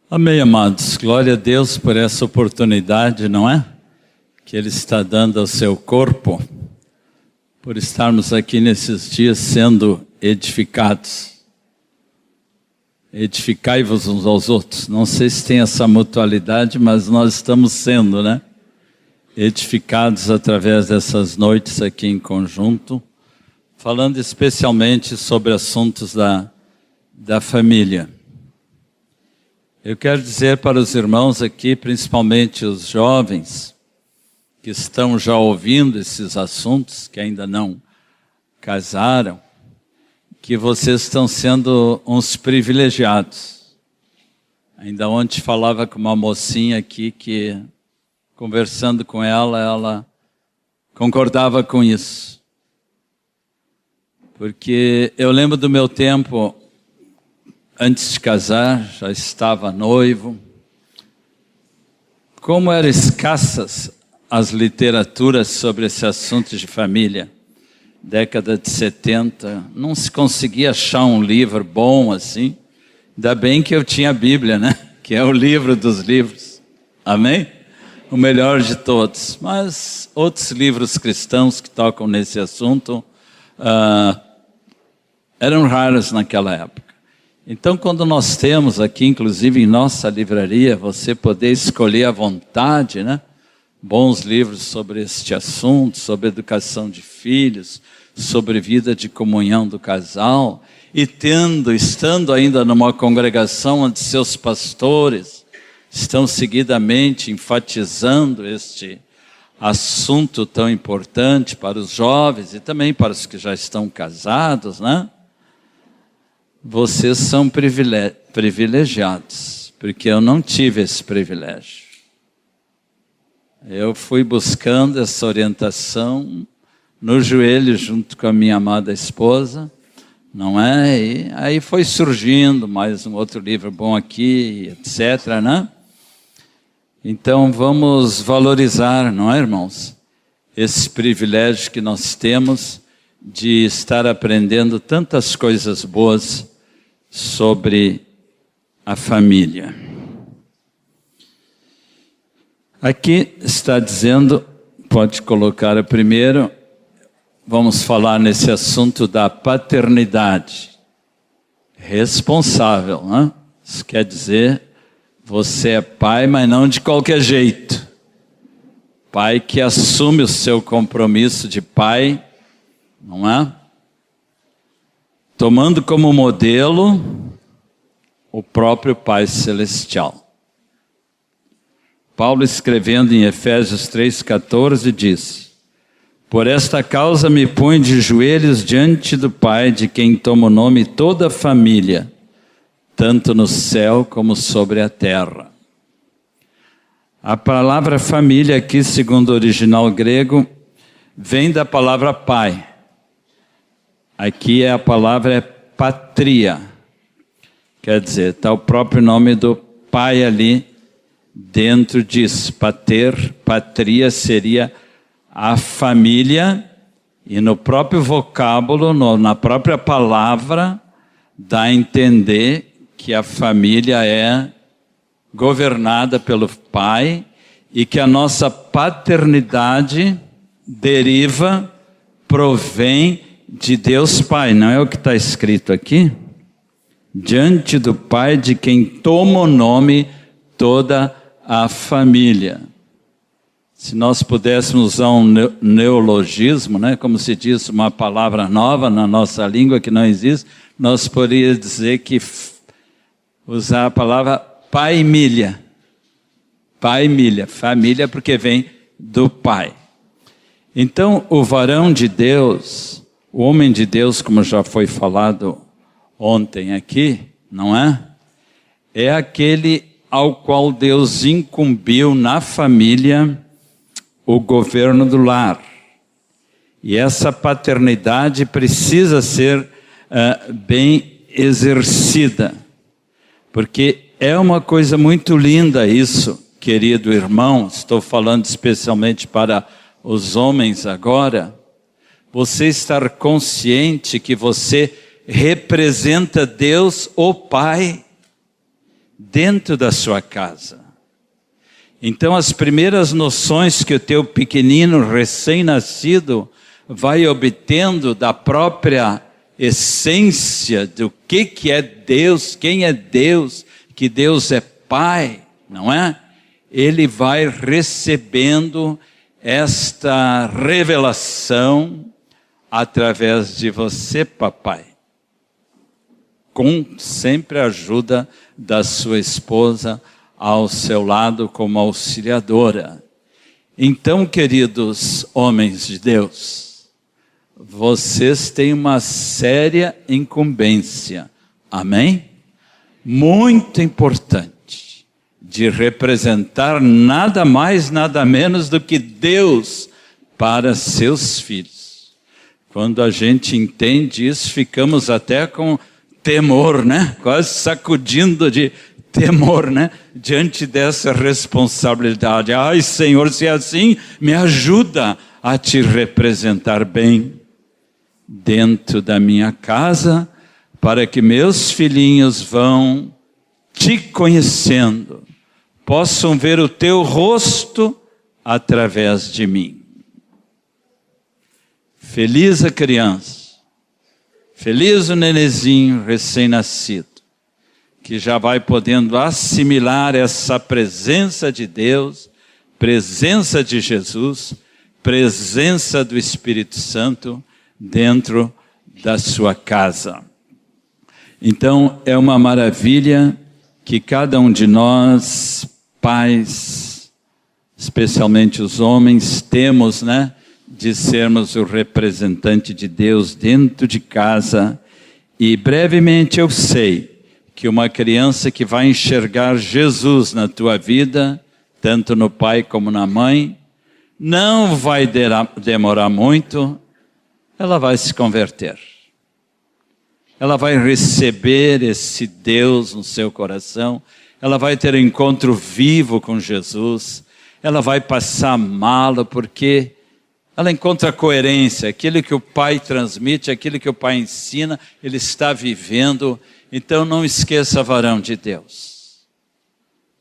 Amém, amados. Glória a Deus por essa oportunidade, não é? Que Ele está dando ao seu corpo, por estarmos aqui nesses dias sendo edificados. Edificai-vos uns aos outros. Não sei se tem essa mutualidade, mas nós estamos sendo, né? Edificados através dessas noites aqui em conjunto, falando especialmente sobre assuntos da família. Eu quero dizer para os irmãos aqui, principalmente os jovens, que estão já ouvindo esses assuntos, que ainda não casaram, que vocês estão sendo uns privilegiados. Ainda ontem falava com uma mocinha aqui que, conversando com ela concordava com isso. Porque eu lembro do meu tempo, antes de casar, já estava noivo. Como eram escassas as literaturas sobre esse assunto de família. Década de 70, não se conseguia achar um livro bom assim. Ainda bem que eu tinha a Bíblia, né? Que é o livro dos livros. Amém? O melhor de todos. Mas outros livros cristãos que tocam nesse assunto eram raros naquela época. Então, quando nós temos aqui, inclusive em nossa livraria, você poder escolher à vontade, né? Bons livros sobre este assunto, sobre educação de filhos, sobre vida de comunhão do casal, e estando ainda numa congregação onde seus pastores estão seguidamente enfatizando este assunto tão importante para os jovens e também para os que já estão casados, né? Vocês são privilegiados, porque eu não tive esse privilégio. Eu fui buscando essa orientação no joelho junto com a minha amada esposa, não é? E aí foi surgindo mais um outro livro bom aqui, etc., né? Então vamos valorizar, não é, irmãos? Esse privilégio que nós temos de estar aprendendo tantas coisas boas sobre a família. Aqui está dizendo, pode colocar a primeiro, vamos falar nesse assunto da paternidade responsável, né? Isso quer dizer, você é pai, mas não de qualquer jeito. Pai que assume o seu compromisso de pai, não é? Tomando como modelo o próprio Pai Celestial. Paulo, escrevendo em Efésios 3,14, diz: por esta causa me ponho de joelhos diante do Pai, de quem toma o nome toda a família, tanto no céu como sobre a terra. A palavra família aqui, segundo o original grego, vem da palavra pai. Aqui a palavra é patria, quer dizer, está o próprio nome do pai ali dentro disso. Patria seria a família, e no próprio vocábulo, na própria palavra, dá a entender que a família é governada pelo pai e que a nossa paternidade provém de Deus Pai. Não é o que está escrito aqui? Diante do Pai, de quem toma o nome toda a família. Se nós pudéssemos usar um neologismo, né, como se diz, uma palavra nova na nossa língua que não existe, nós poderíamos dizer que usar a palavra pai-milha. Pai-milha, família porque vem do Pai. Então, o varão de Deus, o homem de Deus, como já foi falado ontem aqui, não é? É aquele ao qual Deus incumbiu na família o governo do lar. E essa paternidade precisa ser bem exercida, porque é uma coisa muito linda isso, querido irmão, estou falando especialmente para os homens agora, você estar consciente que você representa Deus, o Pai, dentro da sua casa. Então as primeiras noções que o teu pequenino recém-nascido vai obtendo da própria essência do que é Deus, quem é Deus, que Deus é Pai, não é? Ele vai recebendo esta revelação através de você, papai, com sempre a ajuda da sua esposa ao seu lado como auxiliadora. Então, queridos homens de Deus, vocês têm uma séria incumbência, amém? Muito importante, de representar nada mais, nada menos do que Deus para seus filhos. Quando a gente entende isso, ficamos até com temor, né? Quase sacudindo de temor, né? Diante dessa responsabilidade. Ai, Senhor, se é assim, me ajuda a te representar bem dentro da minha casa, para que meus filhinhos vão te conhecendo, possam ver o teu rosto através de mim. Feliz a criança, feliz o nenezinho recém-nascido, que já vai podendo assimilar essa presença de Deus, presença de Jesus, presença do Espírito Santo dentro da sua casa. Então, é uma maravilha que cada um de nós, pais, especialmente os homens, temos, né, de sermos o representante de Deus dentro de casa. E brevemente eu sei que uma criança que vai enxergar Jesus na tua vida, tanto no pai como na mãe, não vai demorar muito, ela vai se converter. Ela vai receber esse Deus no seu coração, ela vai ter um encontro vivo com Jesus, ela vai passar a amá-lo, porque ela encontra coerência, aquilo que o pai transmite, aquilo que o pai ensina, ele está vivendo. Então não esqueça, varão de Deus,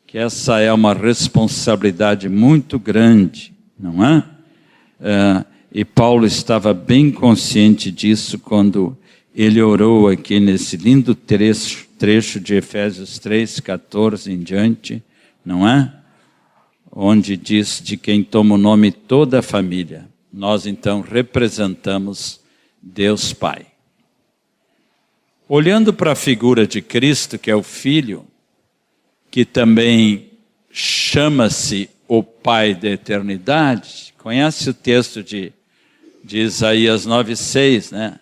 que essa é uma responsabilidade muito grande, não é? E Paulo estava bem consciente disso quando ele orou aqui nesse lindo trecho de Efésios 3, 14 em diante, não é? Onde diz de quem toma o nome toda a família. Nós então representamos Deus Pai. Olhando para a figura de Cristo, que é o Filho, que também chama-se o Pai da eternidade, conhece o texto de Isaías 9,6, né?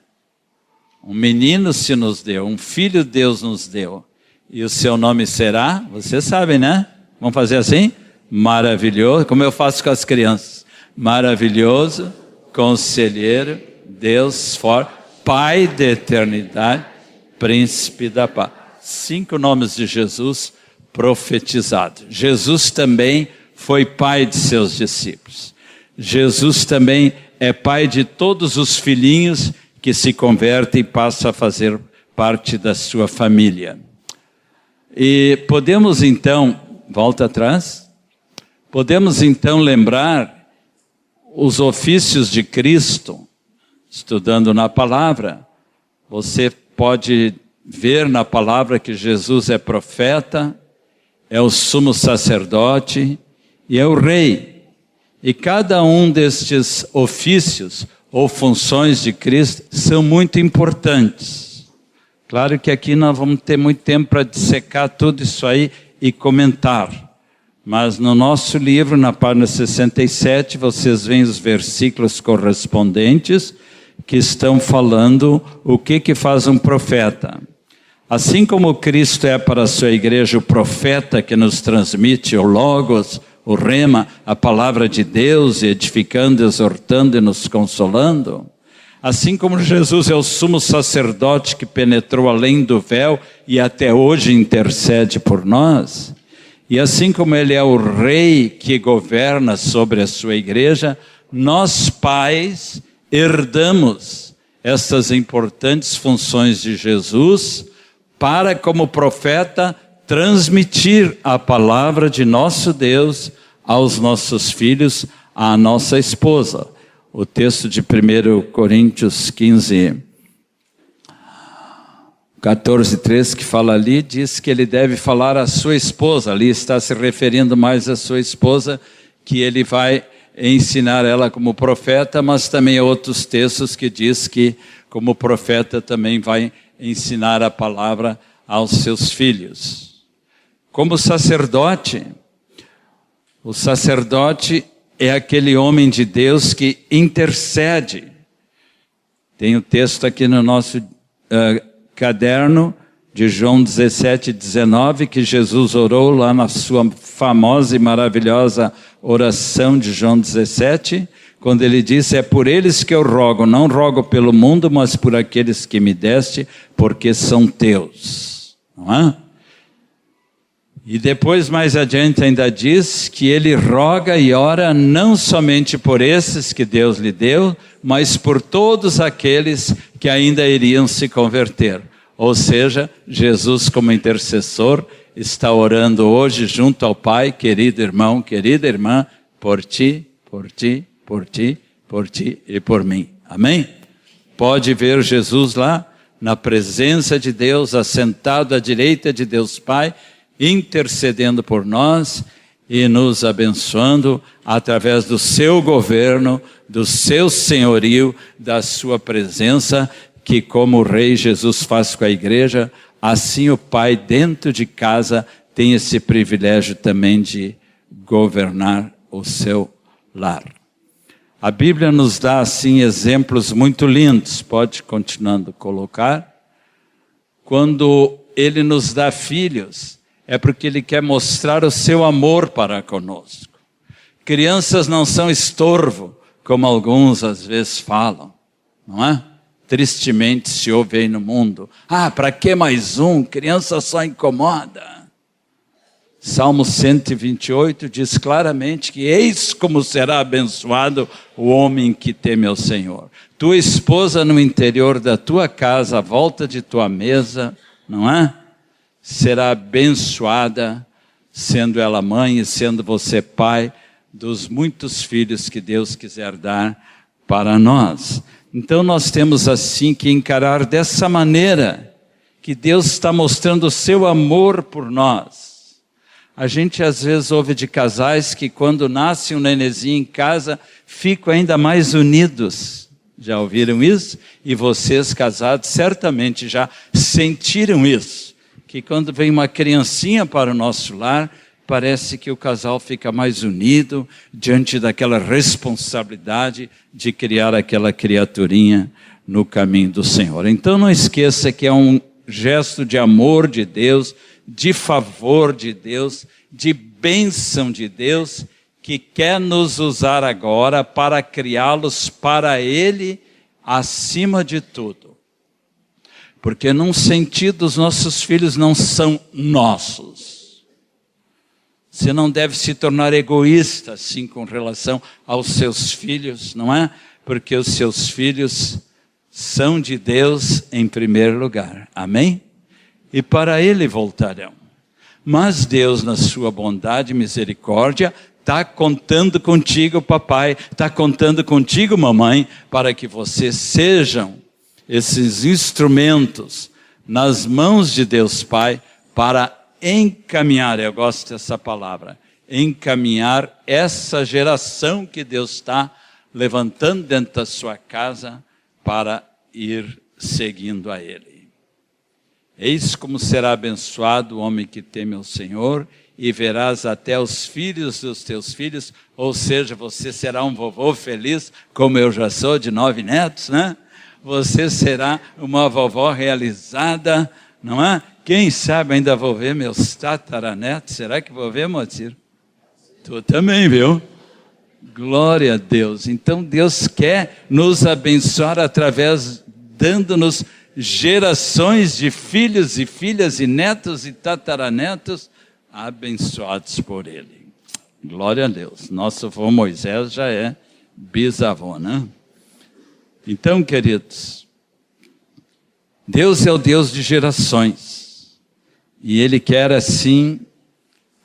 Um menino se nos deu, um filho Deus nos deu, e o seu nome será, vocês sabem, né? Vamos fazer assim? Maravilhoso, como eu faço com as crianças. Maravilhoso, Conselheiro, Deus forte, Pai da eternidade, Príncipe da paz. 5 nomes de Jesus profetizados. Jesus também foi pai de seus discípulos. Jesus também é pai de todos os filhinhos que se convertem e passam a fazer parte da sua família. E podemos então, volta atrás, podemos então lembrar os ofícios de Cristo, estudando na palavra. Você pode ver na palavra que Jesus é profeta, é o sumo sacerdote e é o rei. E cada um destes ofícios ou funções de Cristo são muito importantes. Claro que aqui nós vamos ter muito tempo para dissecar tudo isso aí e comentar. Mas no nosso livro, na página 67, vocês veem os versículos correspondentes que estão falando o que faz um profeta. Assim como Cristo é para a sua igreja o profeta que nos transmite o Logos, o Rema, a palavra de Deus, edificando, exortando e nos consolando, assim como Jesus é o sumo sacerdote que penetrou além do véu e até hoje intercede por nós, e assim como ele é o rei que governa sobre a sua igreja, nós pais herdamos essas importantes funções de Jesus para, como profeta, transmitir a palavra de nosso Deus aos nossos filhos, à nossa esposa. O texto de 1 Coríntios 15, 14:3, que fala ali, diz que ele deve falar à sua esposa. Ali está se referindo mais à sua esposa, que ele vai ensinar ela como profeta, mas também há outros textos que diz que como profeta também vai ensinar a palavra aos seus filhos. Como sacerdote, o sacerdote é aquele homem de Deus que intercede. Tem o texto aqui no nosso caderno de João 17:19, que Jesus orou lá na sua famosa e maravilhosa oração de João 17, quando ele disse: é por eles que eu rogo, não rogo pelo mundo, mas por aqueles que me deste, porque são teus. Não é? E depois, mais adiante, ainda diz que ele roga e ora não somente por esses que Deus lhe deu, mas por todos aqueles que ainda iriam se converter. Ou seja, Jesus, como intercessor, está orando hoje junto ao Pai, querido irmão, querida irmã, por ti, por ti, por ti, por ti e por mim. Amém? Pode ver Jesus lá, na presença de Deus, assentado à direita de Deus Pai, intercedendo por nós e nos abençoando através do seu governo, do seu senhorio, da sua presença, que como o Rei Jesus faz com a igreja, assim o Pai dentro de casa tem esse privilégio também de governar o seu lar. A Bíblia nos dá assim exemplos muito lindos, pode continuando colocar. Quando Ele nos dá filhos, é porque Ele quer mostrar o seu amor para conosco. Crianças não são estorvo, como alguns às vezes falam, não é? Tristemente se ouve aí no mundo. Ah, para que mais um? Criança só incomoda. Salmo 128 diz claramente que eis como será abençoado o homem que teme ao Senhor. Tua esposa no interior da tua casa, à volta de tua mesa, não é? Será abençoada, sendo ela mãe e sendo você pai dos muitos filhos que Deus quiser dar para nós. Então nós temos assim que encarar dessa maneira, que Deus está mostrando o seu amor por nós. A gente às vezes ouve de casais que quando nasce um nenenzinho em casa, ficam ainda mais unidos. Já ouviram isso? E vocês casados certamente já sentiram isso. Que quando vem uma criancinha para o nosso lar, parece que o casal fica mais unido diante daquela responsabilidade de criar aquela criaturinha no caminho do Senhor. Então não esqueça que é um gesto de amor de Deus, de favor de Deus, de bênção de Deus, que quer nos usar agora para criá-los para Ele acima de tudo. Porque num sentido os nossos filhos não são nossos. Você não deve se tornar egoísta assim com relação aos seus filhos, não é? Porque os seus filhos são de Deus em primeiro lugar. Amém? E para Ele voltarão. Mas Deus, na sua bondade e misericórdia, está contando contigo, papai, está contando contigo, mamãe, para que vocês sejam esses instrumentos nas mãos de Deus Pai para encaminhar, eu gosto dessa palavra, encaminhar essa geração que Deus está levantando dentro da sua casa para ir seguindo a Ele. Eis como será abençoado o homem que teme ao Senhor, e verás até os filhos dos teus filhos, ou seja, você será um vovô feliz, como eu já sou, de 9 netos, né? Você será uma vovó realizada, não é? Quem sabe ainda vou ver meus tataranetos. Será que vou ver, Motir? Tu também, viu? Glória a Deus. Então Deus quer nos abençoar através, dando-nos gerações de filhos e filhas e netos e tataranetos abençoados por Ele. Glória a Deus. Nosso avô Moisés já é bisavô, né? Então, queridos, Deus é o Deus de gerações. E Ele quer, assim,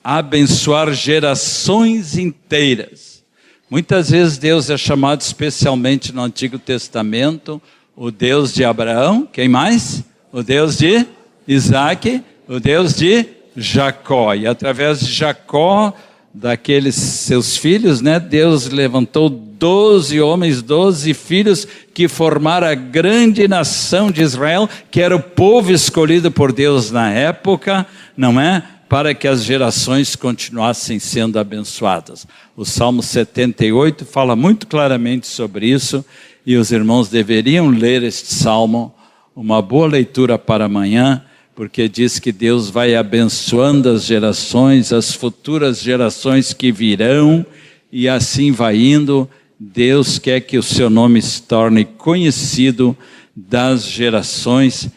abençoar gerações inteiras. Muitas vezes Deus é chamado especialmente no Antigo Testamento, o Deus de Abraão, quem mais? O Deus de Isaac, o Deus de Jacó. E através de Jacó, daqueles seus filhos, né, Deus levantou 12 homens, 12 filhos que formaram a grande nação de Israel, que era o povo escolhido por Deus na época, não é? Para que as gerações continuassem sendo abençoadas. O Salmo 78 fala muito claramente sobre isso, e os irmãos deveriam ler este Salmo, uma boa leitura para amanhã, porque diz que Deus vai abençoando as gerações, as futuras gerações que virão, e assim vai indo. Deus quer que o seu nome se torne conhecido das gerações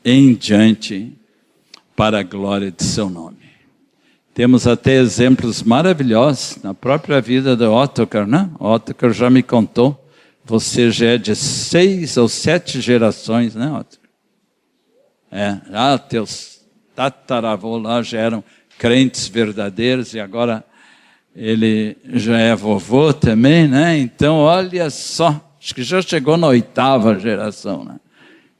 em diante, para a glória de seu nome. Temos até exemplos maravilhosos na própria vida de Ottokar, né? Ottokar já me contou, você já é de 6 ou 7 gerações, né, Ottokar? Já teus tataravôs lá já eram crentes verdadeiros, e agora ele já é vovô também, né? Então, olha só, acho que já chegou na 8ª geração, né?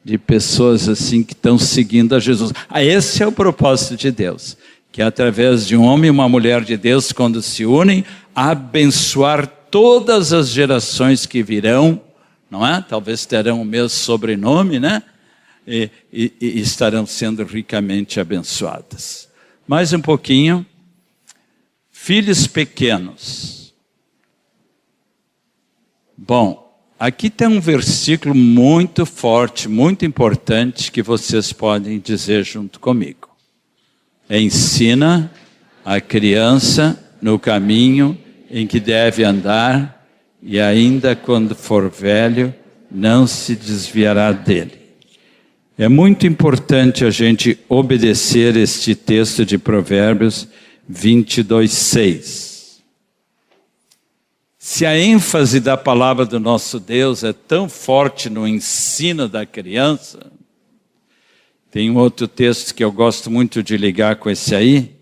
De pessoas assim que estão seguindo a Jesus. Esse é o propósito de Deus, que através de um homem e uma mulher de Deus, quando se unem, abençoar todas as gerações que virão, não é? Talvez terão o mesmo sobrenome, né? E estarão sendo ricamente abençoadas. Mais um pouquinho. Filhos pequenos. Bom, aqui tem um versículo muito forte, muito importante, que vocês podem dizer junto comigo. Ensina a criança no caminho em que deve andar, e ainda quando for velho, não se desviará dele. É muito importante a gente obedecer este texto de Provérbios 22:6. Se a ênfase da palavra do nosso Deus é tão forte no ensino da criança, tem um outro texto que eu gosto muito de ligar com esse aí,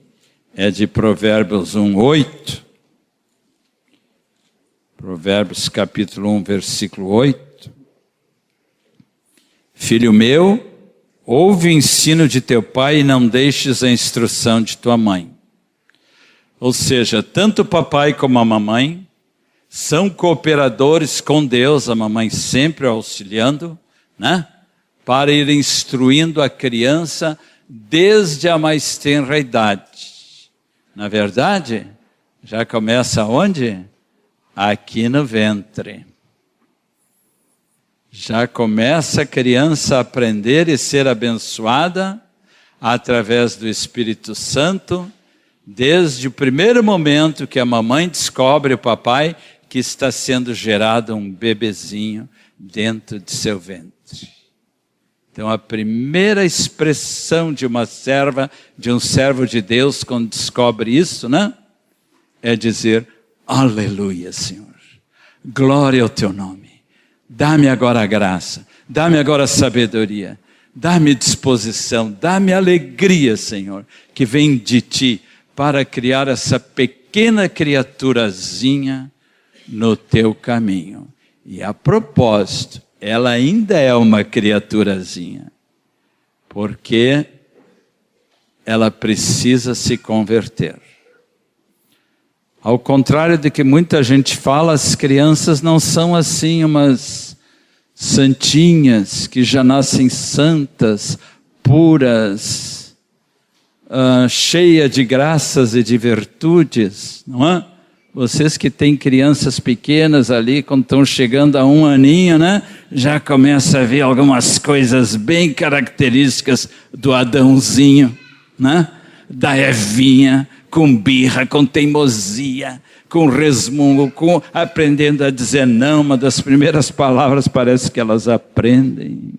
é de Provérbios 1:8. Provérbios capítulo 1, versículo 8. Filho meu, ouve o ensino de teu pai e não deixes a instrução de tua mãe. Ou seja, tanto o papai como a mamãe são cooperadores com Deus, a mamãe sempre auxiliando, né? Para ir instruindo a criança desde a mais tenra idade. Na verdade, já começa onde? Aqui no ventre. Já começa a criança a aprender e ser abençoada através do Espírito Santo, desde o primeiro momento que a mamãe descobre o papai que está sendo gerado um bebezinho dentro de seu ventre. Então a primeira expressão de uma serva, de um servo de Deus, quando descobre isso, né? É dizer, aleluia, Senhor, glória ao teu nome. Dá-me agora a graça, dá-me agora a sabedoria, dá-me disposição, dá-me alegria, Senhor, que vem de ti para criar essa pequena criaturazinha no teu caminho. E a propósito, ela ainda é uma criaturazinha, porque ela precisa se converter. Ao contrário do que muita gente fala, as crianças não são assim umas santinhas que já nascem santas, puras, cheias de graças e de virtudes, não é? Vocês que têm crianças pequenas ali, quando estão chegando a 1 aninho, né? Já começa a ver algumas coisas bem características do Adãozinho, né? Da Evinha, com birra, com teimosia, com resmungo, aprendendo a dizer não. Uma das primeiras palavras parece que elas aprendem.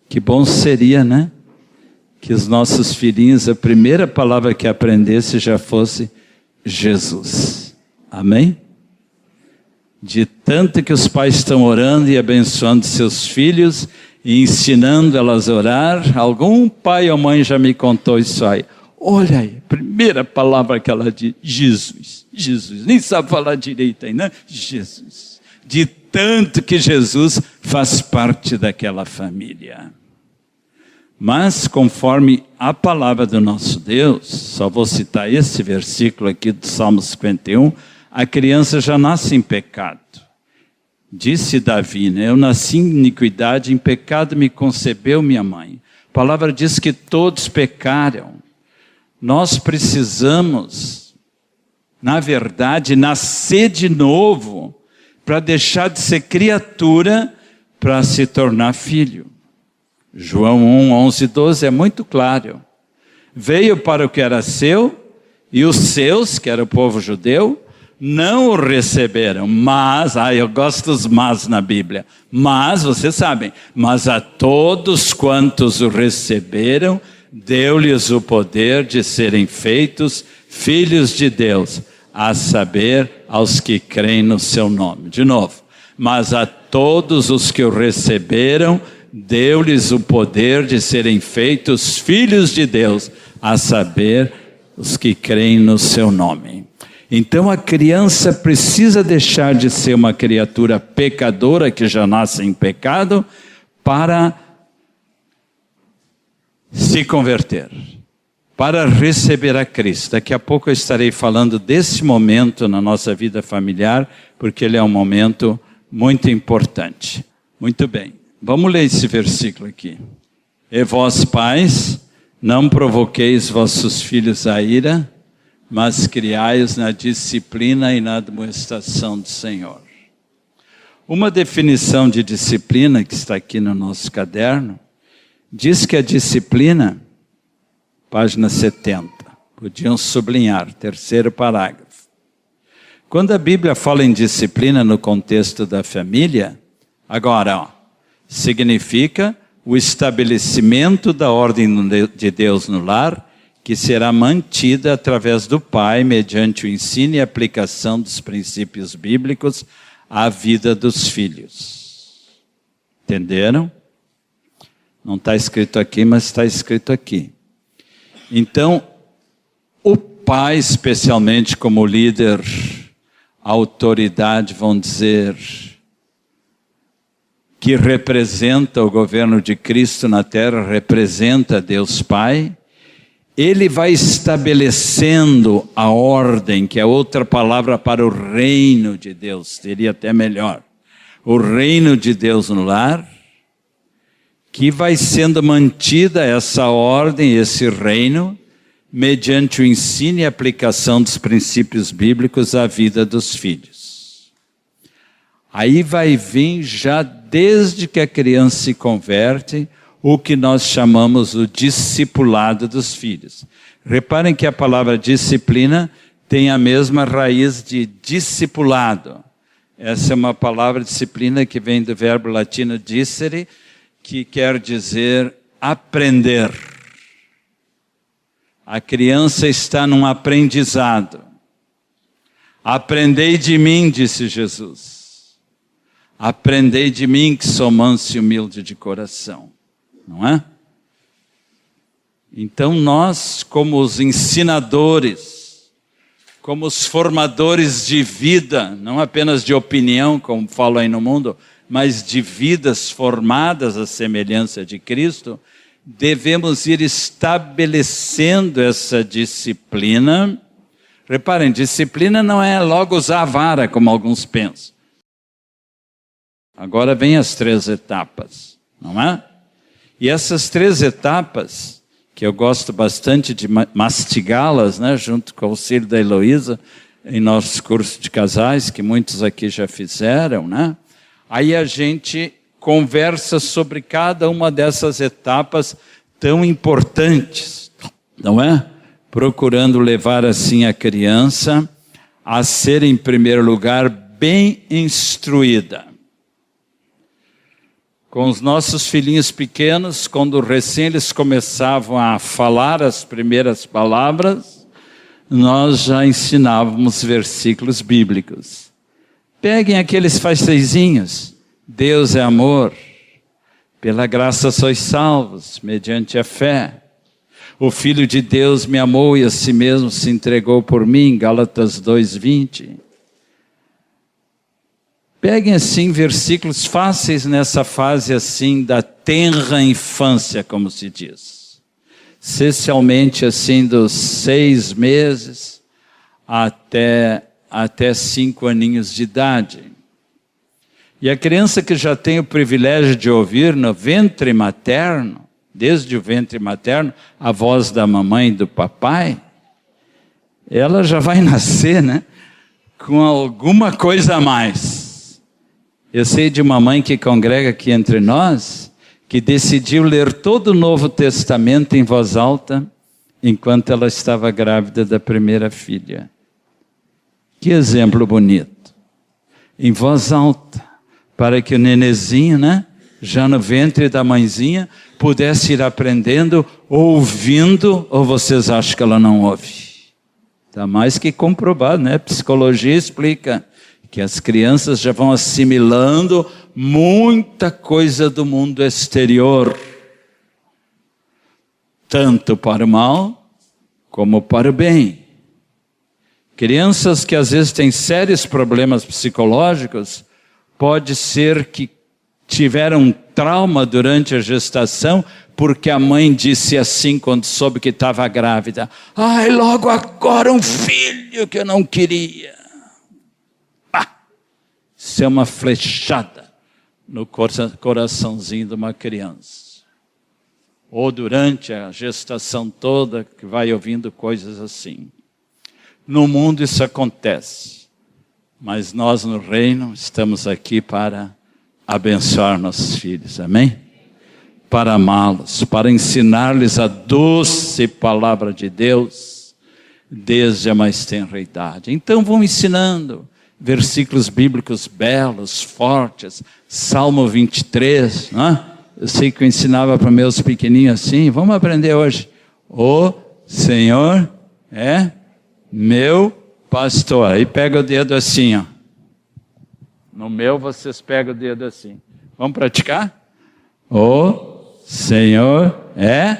Que bom seria, né? Que os nossos filhinhos, a primeira palavra que aprendesse já fosse Jesus. Amém? De tanto que os pais estão orando e abençoando seus filhos, e ensinando elas a orar. Algum pai ou mãe já me contou isso aí. Olha aí, primeira palavra que ela diz, Jesus, Jesus, nem sabe falar direito ainda, Jesus. De tanto que Jesus faz parte daquela família. Mas, conforme a palavra do nosso Deus, só vou citar esse versículo aqui do Salmo 51, a criança já nasce em pecado. Disse Davi, né? Eu nasci em iniquidade, em pecado me concebeu minha mãe. A palavra diz que todos pecaram. Nós precisamos, na verdade, nascer de novo para deixar de ser criatura para se tornar filho. João 1, 11, 12 é muito claro. Veio para o que era seu, e os seus, que era o povo judeu, não o receberam. Mas, eu gosto dos mas na Bíblia. Mas, vocês sabem, mas a todos quantos o receberam, deu-lhes o poder de serem feitos filhos de Deus, a saber, aos que creem no seu nome. De novo, mas a todos os que o receberam, deu-lhes o poder de serem feitos filhos de Deus, a saber, os que creem no seu nome. Então a criança precisa deixar de ser uma criatura pecadora que já nasce em pecado para se converter, para receber a Cristo. Daqui a pouco eu estarei falando desse momento na nossa vida familiar, porque ele é um momento muito importante. Muito bem, vamos ler esse versículo aqui. E vós, pais, não provoqueis vossos filhos à ira, mas criai-os na disciplina e na admoestação do Senhor. Uma definição de disciplina, que está aqui no nosso caderno, diz que a disciplina, página 70, podiam sublinhar, terceiro parágrafo. Quando a Bíblia fala em disciplina no contexto da família, agora, significa o estabelecimento da ordem de Deus no lar, que será mantida através do pai, mediante o ensino e aplicação dos princípios bíblicos à vida dos filhos. Entenderam? Não está escrito aqui, mas está escrito aqui. Então, o pai, especialmente como líder, autoridade, vamos dizer, que representa o governo de Cristo na terra, representa Deus Pai, ele vai estabelecendo a ordem, que é outra palavra para o reino de Deus, seria até melhor. O reino de Deus no lar, que vai sendo mantida essa ordem, esse reino, mediante o ensino e aplicação dos princípios bíblicos à vida dos filhos. Aí vai vir já desde que a criança se converte, o que nós chamamos o discipulado dos filhos. Reparem que a palavra disciplina tem a mesma raiz de discipulado. Essa é uma palavra disciplina que vem do verbo latino dicere, que quer dizer aprender. A criança está num aprendizado. Aprendei de mim, disse Jesus. Aprendei de mim, que sou manso e humilde de coração. Não é? Então nós, como os ensinadores, como os formadores de vida, não apenas de opinião, como falo aí no mundo, mas de vidas formadas à semelhança de Cristo, devemos ir estabelecendo essa disciplina. Reparem, disciplina não é logo usar a vara, como alguns pensam. Agora vem as 3 etapas, não é? E essas 3 etapas, que eu gosto bastante de mastigá-las, né, junto com o auxílio da Heloísa, em nosso curso de casais, que muitos aqui já fizeram, né? Aí a gente conversa sobre cada uma dessas etapas tão importantes, não é? Procurando levar assim a criança a ser, em primeiro lugar, bem instruída. Com os nossos filhinhos pequenos, quando recém eles começavam a falar as primeiras palavras, nós já ensinávamos versículos bíblicos. Peguem aqueles facezinhos, Deus é amor. Pela graça sois salvos, mediante a fé. O Filho de Deus me amou e a si mesmo se entregou por mim, Gálatas 2:20. Peguem assim versículos fáceis nessa fase assim da tenra infância, como se diz. Essencialmente assim dos 6 meses até 5 aninhos de idade. E a criança que já tem o privilégio de ouvir no ventre materno, desde o ventre materno, a voz da mamãe e do papai, ela já vai nascer, né, com alguma coisa a mais. Eu sei de uma mãe que congrega aqui entre nós, que decidiu ler todo o Novo Testamento em voz alta, enquanto ela estava grávida da primeira filha. Que exemplo bonito. Em voz alta, para que o nenezinho, né, já no ventre da mãezinha, pudesse ir aprendendo, ouvindo, ou vocês acham que ela não ouve? Está mais que comprovado, né? Psicologia explica que as crianças já vão assimilando muita coisa do mundo exterior, tanto para o mal, como para o bem. Crianças que às vezes têm sérios problemas psicológicos, pode ser que tiveram um trauma durante a gestação, porque a mãe disse assim quando soube que estava grávida: ai, logo agora um filho que eu não queria. Isso é uma flechada no coraçãozinho de uma criança. Ou durante a gestação toda, que vai ouvindo coisas assim. No mundo isso acontece, mas nós no reino estamos aqui para abençoar nossos filhos, amém? Para amá-los, para ensinar-lhes a doce palavra de Deus, desde a mais tenra idade. Então vão ensinando versículos bíblicos belos, fortes, Salmo 23, né? Eu sei que eu ensinava para meus pequeninhos assim, vamos aprender hoje. O Senhor é meu pastor. Aí pega o dedo assim, ó. No meu vocês pegam o dedo assim. Vamos praticar? O Senhor é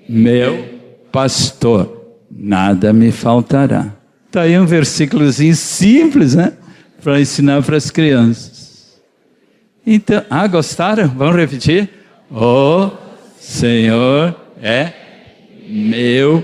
meu pastor, nada me faltará. Está aí um versículozinho simples, né? Para ensinar para as crianças. Então, gostaram? Vamos repetir? O Senhor é meu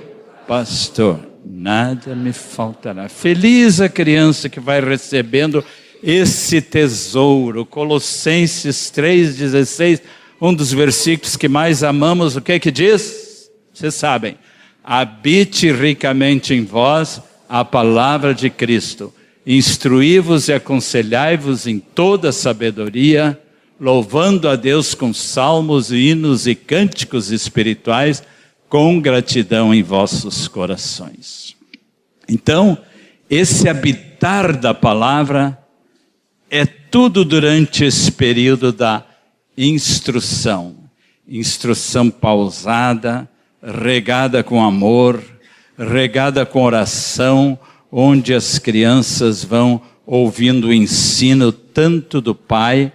pastor, nada me faltará. Feliz a criança que vai recebendo esse tesouro. Colossenses 3,16, um dos versículos que mais amamos, o que diz? Vocês sabem. Habite ricamente em vós a palavra de Cristo. Instruí-vos e aconselhai-vos em toda sabedoria, louvando a Deus com salmos, hinos e cânticos espirituais, com gratidão em vossos corações. Então, esse habitar da palavra é tudo durante esse período da instrução. Instrução pausada, regada com amor, regada com oração, onde as crianças vão ouvindo o ensino tanto do pai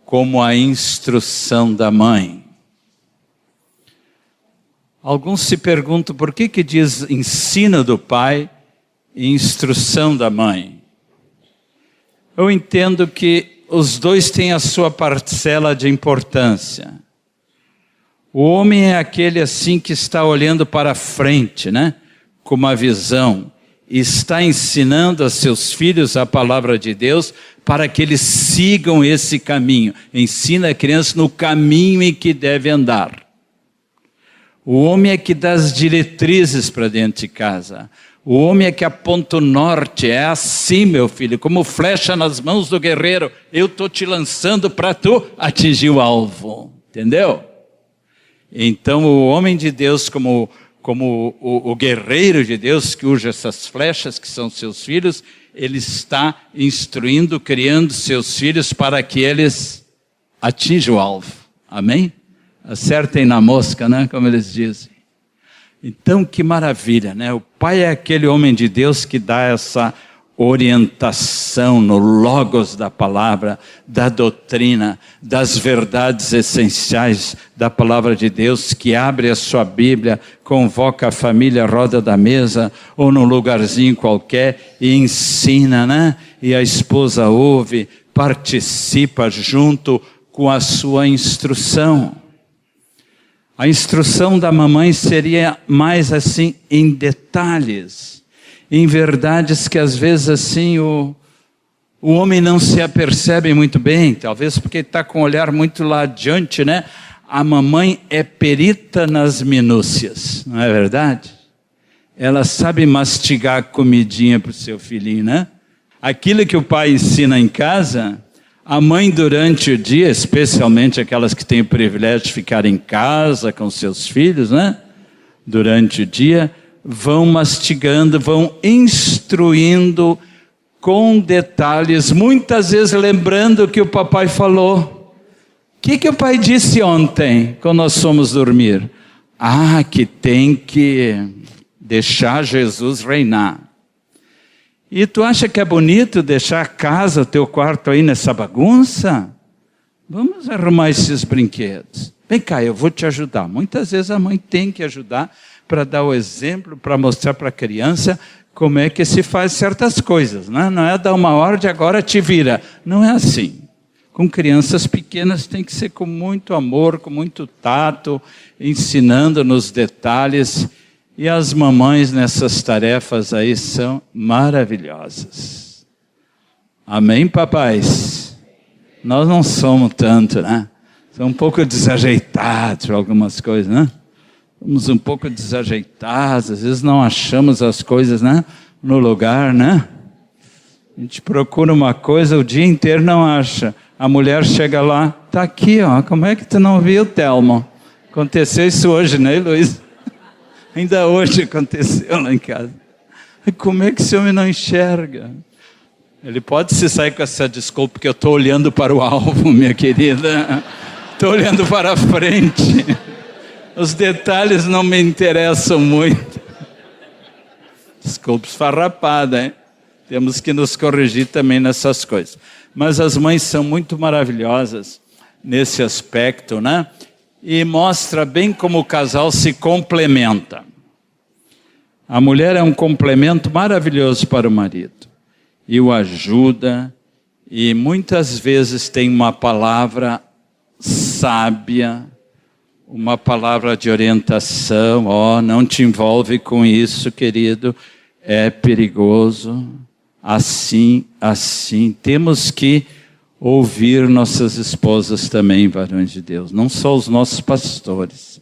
como a instrução da mãe. Alguns se perguntam por que diz ensino do pai e instrução da mãe. Eu entendo que os dois têm a sua parcela de importância. O homem é aquele assim que está olhando para frente, né? Com uma visão, e está ensinando a seus filhos a palavra de Deus para que eles sigam esse caminho. Ensina a criança no caminho em que deve andar. O homem é que dá as diretrizes para dentro de casa. O homem é que aponta o norte. É assim, meu filho, como flecha nas mãos do guerreiro. Eu estou te lançando para tu atingir o alvo. Entendeu? Então o homem de Deus, como o guerreiro de Deus que usa essas flechas, que são seus filhos, ele está instruindo, criando seus filhos para que eles atinjam o alvo. Amém? Acertem na mosca, né? Como eles dizem. Então, que maravilha, né? O pai é aquele homem de Deus que dá essa orientação no logos da palavra, da doutrina, das verdades essenciais da palavra de Deus, que abre a sua Bíblia, convoca a família à roda da mesa, ou num lugarzinho qualquer, e ensina, né? E a esposa ouve, participa junto com a sua instrução. A instrução da mamãe seria mais assim, em detalhes, em verdades que às vezes assim o homem não se apercebe muito bem, talvez porque está com o olhar muito lá adiante, né? A mamãe é perita nas minúcias, não é verdade? Ela sabe mastigar a comidinha para o seu filhinho, né? Aquilo que o pai ensina em casa, a mãe durante o dia, especialmente aquelas que têm o privilégio de ficar em casa com seus filhos, né? Durante o dia, vão mastigando, vão instruindo com detalhes, muitas vezes lembrando o que o papai falou. O que o pai disse ontem, quando nós fomos dormir? Ah, que tem que deixar Jesus reinar. E tu acha que é bonito deixar a casa, o teu quarto aí nessa bagunça? Vamos arrumar esses brinquedos. Vem cá, eu vou te ajudar. Muitas vezes a mãe tem que ajudar para dar o exemplo, para mostrar para a criança como é que se faz certas coisas, né? Não é dar uma ordem, agora te vira. Não é assim. Com crianças pequenas tem que ser com muito amor, com muito tato, ensinando nos detalhes. E as mamães nessas tarefas aí são maravilhosas. Amém, papais? Nós não somos tanto, né? Somos um pouco desajeitados para algumas coisas, né? Somos um pouco desajeitados, às vezes não achamos as coisas, né, no lugar, né? A gente procura uma coisa, o dia inteiro não acha. A mulher chega lá, tá aqui, ó, como é que tu não viu, Telmo? Aconteceu isso hoje, né, Luiz? Ainda hoje aconteceu lá em casa. Como é que esse homem não enxerga? Ele pode se sair com essa desculpa, porque eu estou olhando para o alvo, minha querida. Estou olhando para a frente. Os detalhes não me interessam muito. Desculpa, esfarrapada, hein? Temos que nos corrigir também nessas coisas. Mas as mães são muito maravilhosas nesse aspecto, né? E mostra bem como o casal se complementa. A mulher é um complemento maravilhoso para o marido. E o ajuda, e muitas vezes tem uma palavra sábia, uma palavra de orientação, não te envolve com isso, querido, é perigoso, assim. Temos que ouvir nossas esposas também, varões de Deus, não só os nossos pastores.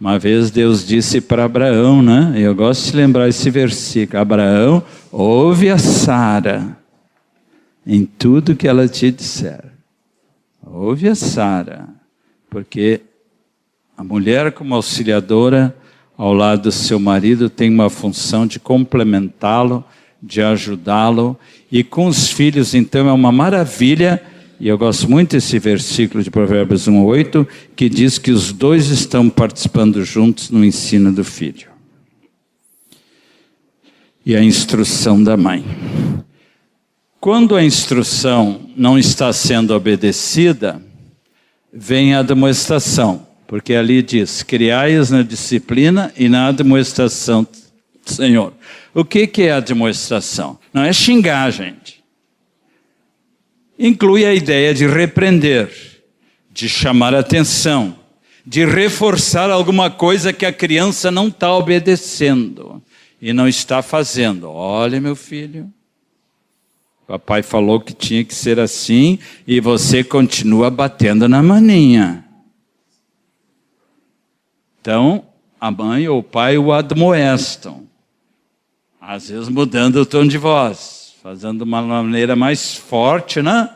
Uma vez Deus disse para Abraão, né? Eu gosto de lembrar esse versículo, Abraão, ouve a Sara em tudo que ela te disser. Ouve a Sara, porque a mulher como auxiliadora ao lado do seu marido tem uma função de complementá-lo, de ajudá-lo. E com os filhos, então, é uma maravilha. E eu gosto muito desse versículo de Provérbios 1:8, que diz que os dois estão participando juntos no ensino do filho. E a instrução da mãe. Quando a instrução não está sendo obedecida, vem a admoestação. Porque ali diz, criai-os na disciplina e na admoestação do Senhor. O que é a admoestação? Não é xingar, gente. Inclui a ideia de repreender, de chamar a atenção, de reforçar alguma coisa que a criança não está obedecendo e não está fazendo. Olha, meu filho, papai falou que tinha que ser assim e você continua batendo na maninha. Então, a mãe ou o pai o admoestam, às vezes mudando o tom de voz, fazendo de uma maneira mais forte, né?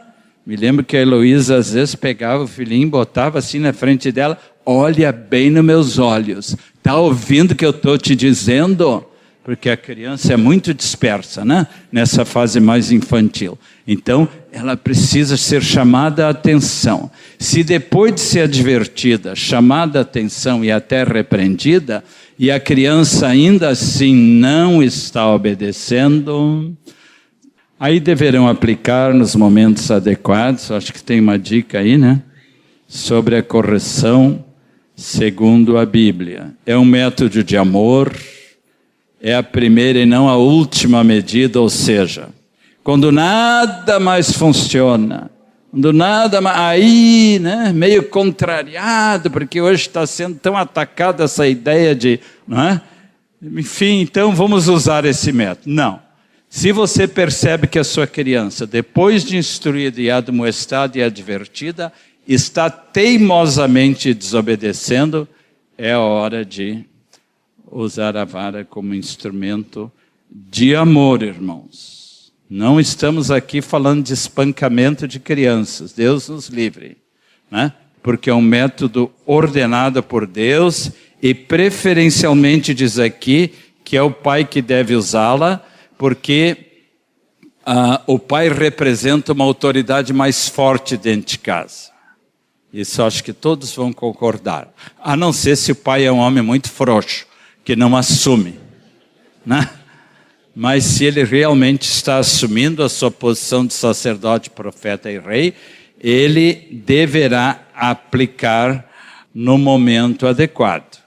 Me lembro que a Heloísa às vezes pegava o filhinho, botava assim na frente dela, olha bem nos meus olhos, está ouvindo o que eu estou te dizendo? Porque a criança é muito dispersa, né? Nessa fase mais infantil. Então, ela precisa ser chamada a atenção. Se depois de ser advertida, chamada a atenção e até repreendida, e a criança ainda assim não está obedecendo, Aí deverão aplicar nos momentos adequados, acho que tem uma dica aí, né? Sobre a correção segundo a Bíblia. É um método de amor, é a primeira e não a última medida, ou seja, quando nada mais funciona, quando nada mais, aí, né, meio contrariado, porque hoje está sendo tão atacada essa ideia de, não é? Enfim, então vamos usar esse método. Não. Se você percebe que a sua criança, depois de instruída e admoestada e advertida, está teimosamente desobedecendo, é a hora de usar a vara como instrumento de amor, irmãos. Não estamos aqui falando de espancamento de crianças, Deus nos livre, né? Porque é um método ordenado por Deus e preferencialmente diz aqui que é o pai que deve usá-la, porque o pai representa uma autoridade mais forte dentro de casa. Isso acho que todos vão concordar. A não ser se o pai é um homem muito frouxo, que não assume, né? Mas se ele realmente está assumindo a sua posição de sacerdote, profeta e rei, ele deverá aplicar no momento adequado,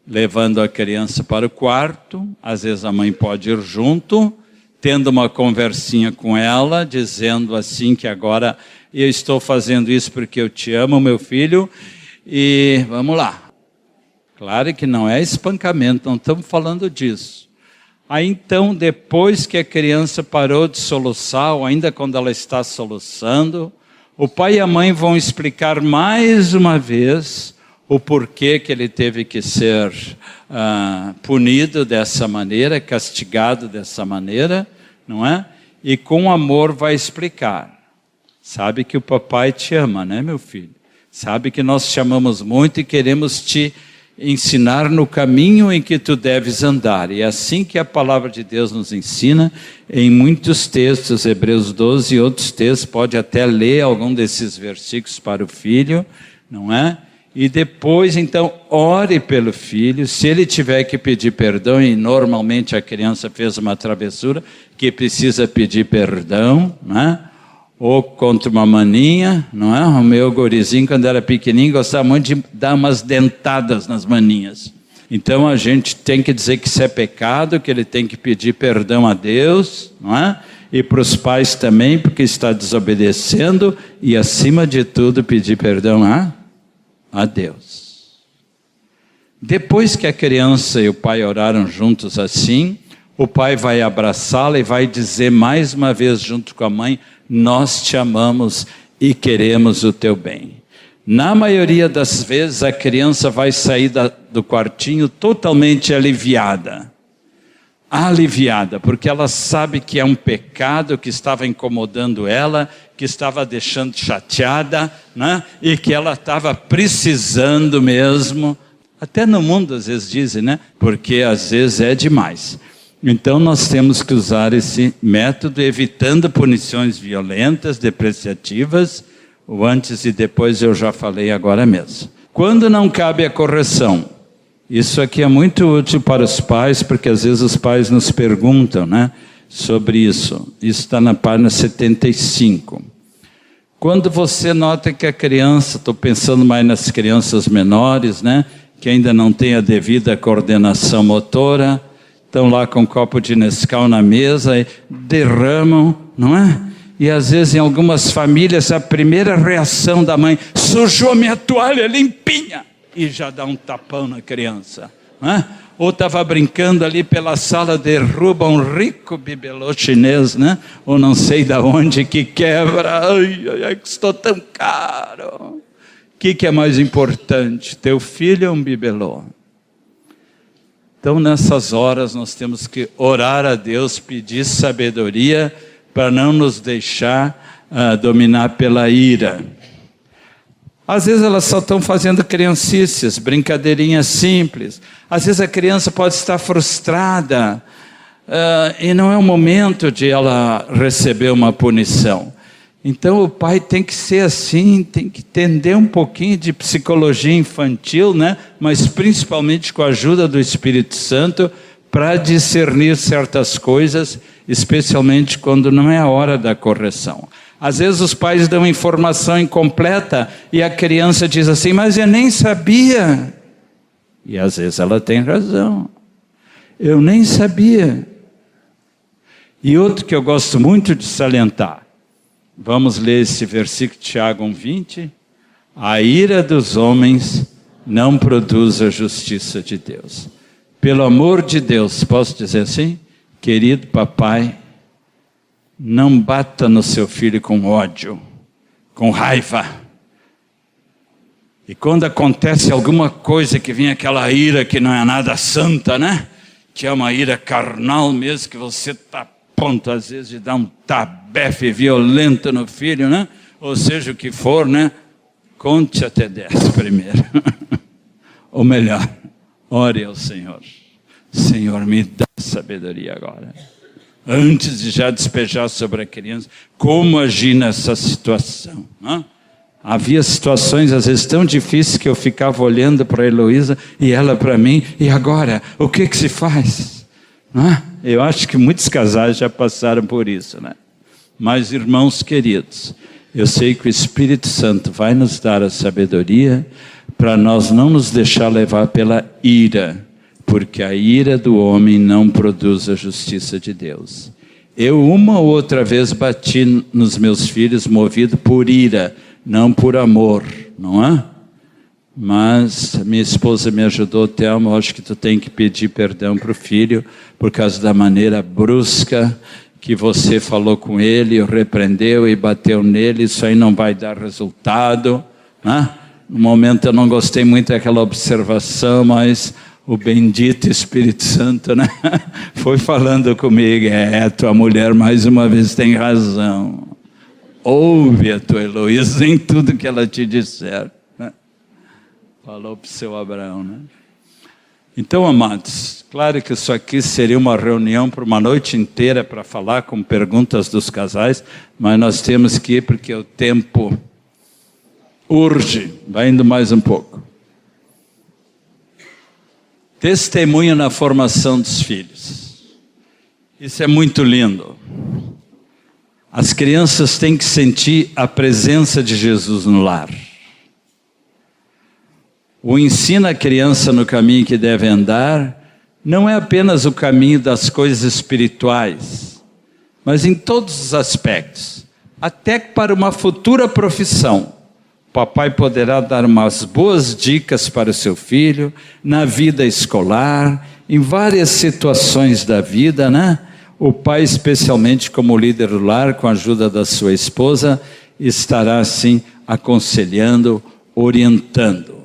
levando a criança para o quarto, às vezes a mãe pode ir junto, tendo uma conversinha com ela, dizendo assim que agora eu estou fazendo isso porque eu te amo, meu filho, e vamos lá. Claro que não é espancamento, não estamos falando disso. Aí então, depois que a criança parou de soluçar, ou ainda quando ela está soluçando, o pai e a mãe vão explicar mais uma vez o porquê que ele teve que ser punido dessa maneira, castigado dessa maneira, não é? E com amor vai explicar. Sabe que o papai te ama, né, meu filho? Sabe que nós te amamos muito e queremos te ensinar no caminho em que tu deves andar. E é assim que a palavra de Deus nos ensina em muitos textos, Hebreus 12 e outros textos, pode até ler algum desses versículos para o filho, não é? E depois, então, ore pelo filho. Se ele tiver que pedir perdão, e normalmente a criança fez uma travessura, que precisa pedir perdão, não é? Ou contra uma maninha, não é? O meu gurizinho, quando era pequenininho, gostava muito de dar umas dentadas nas maninhas. Então, a gente tem que dizer que isso é pecado, que ele tem que pedir perdão a Deus, não é? E para os pais também, porque está desobedecendo, e acima de tudo, pedir perdão a Deus. Depois que a criança e o pai oraram juntos assim, o pai vai abraçá-la e vai dizer mais uma vez junto com a mãe: nós te amamos e queremos o teu bem. Na maioria das vezes a criança vai sair do quartinho totalmente aliviada. Aliviada, porque ela sabe que é um pecado que estava incomodando ela, que estava deixando chateada, né? E que ela estava precisando mesmo. Até no mundo às vezes dizem, né? Porque às vezes é demais. Então nós temos que usar esse método, evitando punições violentas, depreciativas. O antes e depois eu já falei agora mesmo. Quando não cabe a correção, isso aqui é muito útil para os pais, porque às vezes os pais nos perguntam, né, sobre isso. Isso está na página 75. Quando você nota que a criança, estou pensando mais nas crianças menores, né, que ainda não têm a devida coordenação motora, estão lá com um copo de Nescau na mesa e derramam, não é? E às vezes em algumas famílias a primeira reação da mãe: sujou minha toalha limpinha, e já dá um tapão na criança, não é? Ou estava brincando ali pela sala, derruba um rico bibelô chinês, né? Ou não sei de onde, que quebra. Ai, custou tão caro. O que é mais importante, teu filho ou um bibelô? Então, nessas horas, nós temos que orar a Deus, pedir sabedoria para não nos deixar dominar pela ira. Às vezes elas só estão fazendo criancices, brincadeirinhas simples. Às vezes a criança pode estar frustrada e não é o momento de ela receber uma punição. Então o pai tem que ser assim, tem que entender um pouquinho de psicologia infantil, né? Mas principalmente com a ajuda do Espírito Santo, para discernir certas coisas especialmente quando não é a hora da correção. Às vezes os pais dão informação incompleta e a criança diz assim, mas eu nem sabia. E às vezes ela tem razão. Eu nem sabia. E outro que eu gosto muito de salientar. Vamos ler esse versículo de Tiago 1:20. A ira dos homens não produz a justiça de Deus. Pelo amor de Deus, posso dizer assim? Querido papai, não bata no seu filho com ódio, com raiva. E quando acontece alguma coisa que vem aquela ira que não é nada santa, né? Que é uma ira carnal mesmo, que você está a ponto às vezes de dar um tabefe violento no filho, né? Ou seja, o que for, né? Conte até 10 primeiro. Ou melhor, ore ao Senhor. Senhor, me dá sabedoria agora. Antes de já despejar sobre a criança, como agir nessa situação? Né? Havia situações às vezes tão difíceis que eu ficava olhando para a Heloísa e ela para mim, e agora, o que se faz? Né? Eu acho que muitos casais já passaram por isso, né? Mas irmãos queridos, eu sei que o Espírito Santo vai nos dar a sabedoria para nós não nos deixar levar pela ira, porque a ira do homem não produz a justiça de Deus. Eu uma ou outra vez bati nos meus filhos movido por ira, não por amor, não é? Mas minha esposa me ajudou, Thelma, acho que tu tem que pedir perdão para o filho, por causa da maneira brusca que você falou com ele, repreendeu e bateu nele, isso aí não vai dar resultado, né? No momento eu não gostei muito daquela observação, mas o bendito Espírito Santo, né? Foi falando comigo, tua mulher mais uma vez tem razão. Ouve a tua Heloísa em tudo que ela te disser. Né? Falou para o seu Abraão, né? Então, amados, claro que isso aqui seria uma reunião para uma noite inteira para falar com perguntas dos casais, mas nós temos que ir porque o tempo urge. Vai indo mais um pouco. Testemunho na formação dos filhos. Isso é muito lindo. As crianças têm que sentir a presença de Jesus no lar. O ensino à criança no caminho que deve andar não é apenas o caminho das coisas espirituais, mas em todos os aspectos. Até para uma futura profissão. O papai poderá dar umas boas dicas para o seu filho, na vida escolar, em várias situações da vida, né? O pai, especialmente como líder do lar, com a ajuda da sua esposa, estará assim aconselhando, orientando.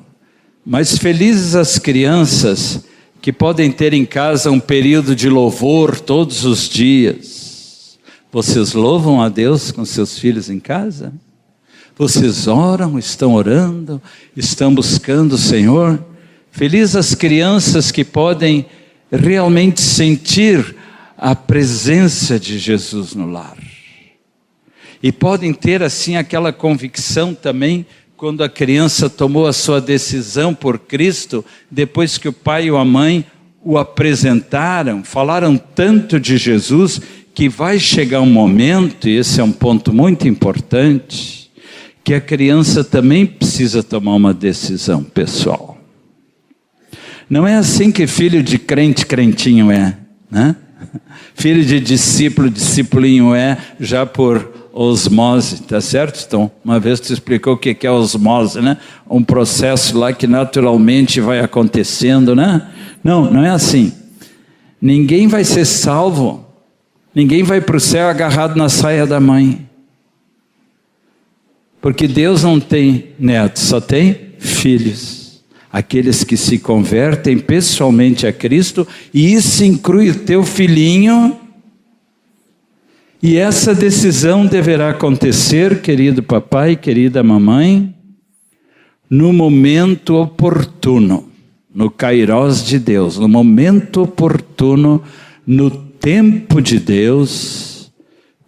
Mas felizes as crianças que podem ter em casa um período de louvor todos os dias. Vocês louvam a Deus com seus filhos em casa? Vocês oram, estão orando, estão buscando o Senhor? Felizes as crianças que podem realmente sentir a presença de Jesus no lar. E podem ter assim aquela convicção também, quando a criança tomou a sua decisão por Cristo, depois que o pai ou a mãe o apresentaram, falaram tanto de Jesus, que vai chegar um momento, e esse é um ponto muito importante, que a criança também precisa tomar uma decisão pessoal. Não é assim que filho de crente, crentinho é, né? Filho de discípulo, discipulinho é, já por osmose, tá certo? Então, uma vez tu explicou o que é osmose, né? Um processo lá que naturalmente vai acontecendo, né? Não, não é assim. Ninguém vai ser salvo, ninguém vai para o céu agarrado na saia da mãe. Porque Deus não tem netos, só tem filhos. Aqueles que se convertem pessoalmente a Cristo, e isso inclui o teu filhinho. E essa decisão deverá acontecer, querido papai, querida mamãe, no momento oportuno, no kairós de Deus, no momento oportuno, no tempo de Deus,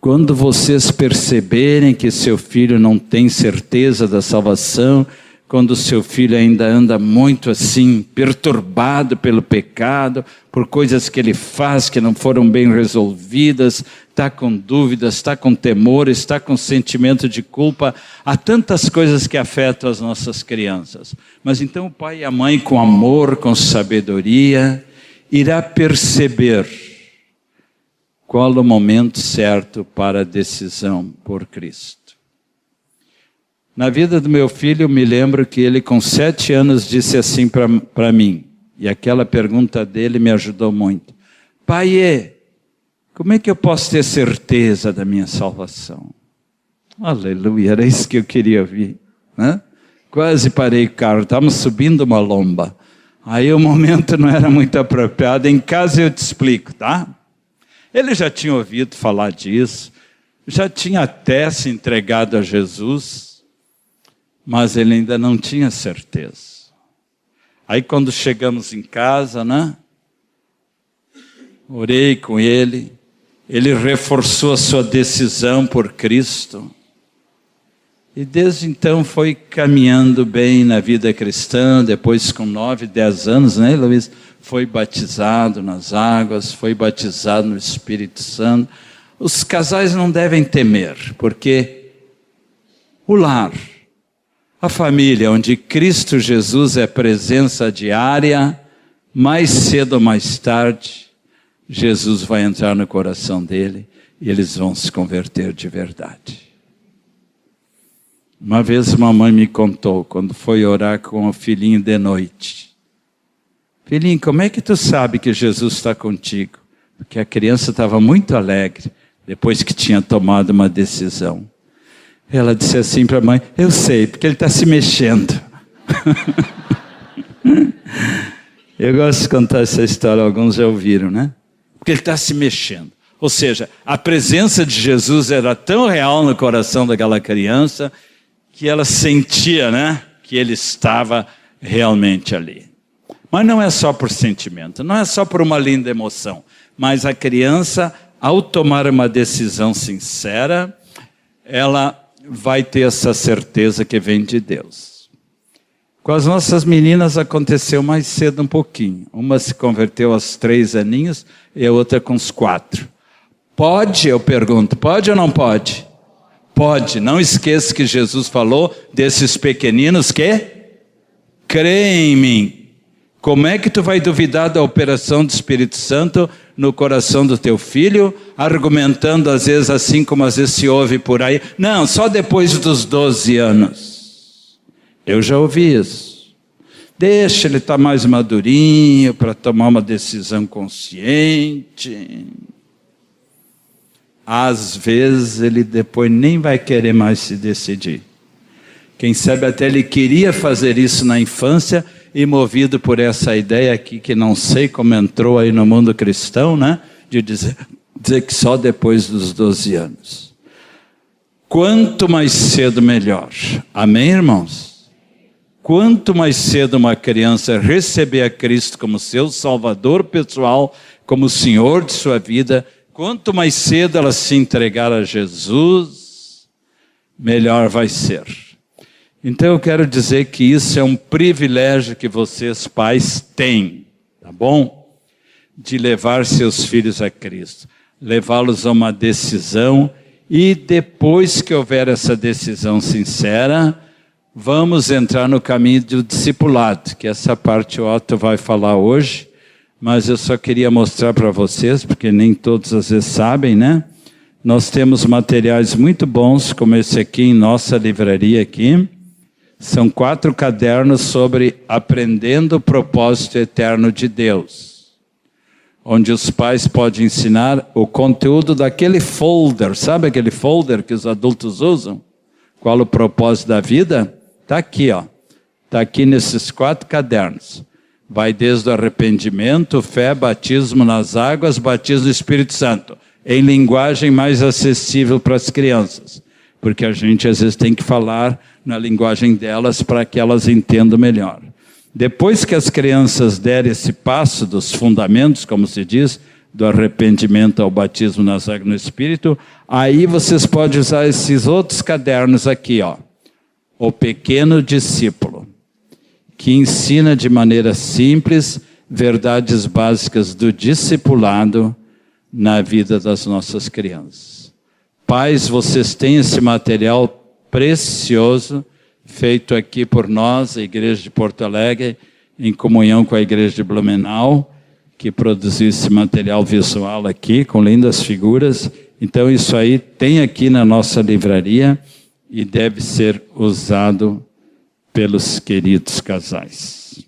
quando vocês perceberem que seu filho não tem certeza da salvação, quando o seu filho ainda anda muito assim, perturbado pelo pecado, por coisas que ele faz que não foram bem resolvidas, está com dúvidas, está com temor, está com sentimento de culpa. Há tantas coisas que afetam as nossas crianças. Mas então o pai e a mãe, com amor, com sabedoria, irá perceber qual o momento certo para a decisão por Cristo. Na vida do meu filho, eu me lembro que ele com 7 anos disse assim para mim, e aquela pergunta dele me ajudou muito. Pai, como é que eu posso ter certeza da minha salvação? Aleluia, era isso que eu queria ouvir, né? Quase parei o carro, estávamos subindo uma lomba. Aí o momento não era muito apropriado, em casa eu te explico, tá? Ele já tinha ouvido falar disso, já tinha até se entregado a Jesus, mas ele ainda não tinha certeza. Aí quando chegamos em casa, né? Orei com ele, ele reforçou a sua decisão por Cristo. E desde então foi caminhando bem na vida cristã, depois com 9, 10 anos, né, Luiz? Foi batizado nas águas, foi batizado no Espírito Santo. Os casais não devem temer, porque o lar, a família onde Cristo Jesus é presença diária, mais cedo ou mais tarde, Jesus vai entrar no coração dele e eles vão se converter de verdade. Uma vez uma mãe me contou, quando foi orar com o filhinho de noite. Filhinho, como é que tu sabe que Jesus está contigo? Porque a criança estava muito alegre, depois que tinha tomado uma decisão. Ela disse assim para a mãe, eu sei, porque ele está se mexendo. Eu gosto de contar essa história, alguns já ouviram, né? Porque ele está se mexendo. Ou seja, a presença de Jesus era tão real no coração daquela criança, que ela sentia, né, que ele estava realmente ali. Mas não é só por sentimento, não é só por uma linda emoção, mas a criança, ao tomar uma decisão sincera, ela vai ter essa certeza que vem de Deus. Com as nossas meninas aconteceu mais cedo um pouquinho. Uma se converteu aos 3 aninhos e a outra com os 4. Pode, eu pergunto, pode ou não pode? Pode. Não esqueça que Jesus falou desses pequeninos que creem em mim. Como é que tu vai duvidar da operação do Espírito Santo no coração do teu filho, argumentando às vezes assim como às vezes se ouve por aí? Não, só depois dos 12 anos. Eu já ouvi isso. Deixa ele estar mais madurinho para tomar uma decisão consciente. Às vezes ele depois nem vai querer mais se decidir. Quem sabe até ele queria fazer isso na infância e movido por essa ideia aqui, que não sei como entrou aí no mundo cristão, né? De dizer que só depois dos 12 anos. Quanto mais cedo, melhor. Amém, irmãos? Quanto mais cedo uma criança receber a Cristo como seu Salvador pessoal, como Senhor de sua vida, quanto mais cedo ela se entregar a Jesus, melhor vai ser. Então eu quero dizer que isso é um privilégio que vocês pais têm, tá bom? De levar seus filhos a Cristo, levá-los a uma decisão e depois que houver essa decisão sincera, vamos entrar no caminho do discipulado, que essa parte o Otto vai falar hoje, mas eu só queria mostrar para vocês, porque nem todos às vezes sabem, né? Nós temos materiais muito bons, como esse aqui em nossa livraria aqui. São 4 cadernos sobre aprendendo o propósito eterno de Deus, onde os pais podem ensinar o conteúdo daquele folder, sabe aquele folder que os adultos usam? Qual o propósito da vida? Está aqui, ó. Está aqui nesses 4 cadernos. Vai desde o arrependimento, fé, batismo nas águas, batismo no Espírito Santo, em linguagem mais acessível para as crianças. Porque a gente às vezes tem que falar na linguagem delas para que elas entendam melhor. Depois que as crianças derem esse passo dos fundamentos, como se diz, do arrependimento ao batismo nas águas no Espírito, aí vocês podem usar esses outros cadernos aqui, ó. O pequeno discípulo. que ensina de maneira simples verdades básicas do discipulado na vida das nossas crianças. Pais, vocês têm esse material precioso feito aqui por nós, a Igreja de Porto Alegre, em comunhão com a Igreja de Blumenau, que produziu esse material visual aqui, com lindas figuras. Então isso aí tem aqui na nossa livraria e deve ser usado pelos queridos casais.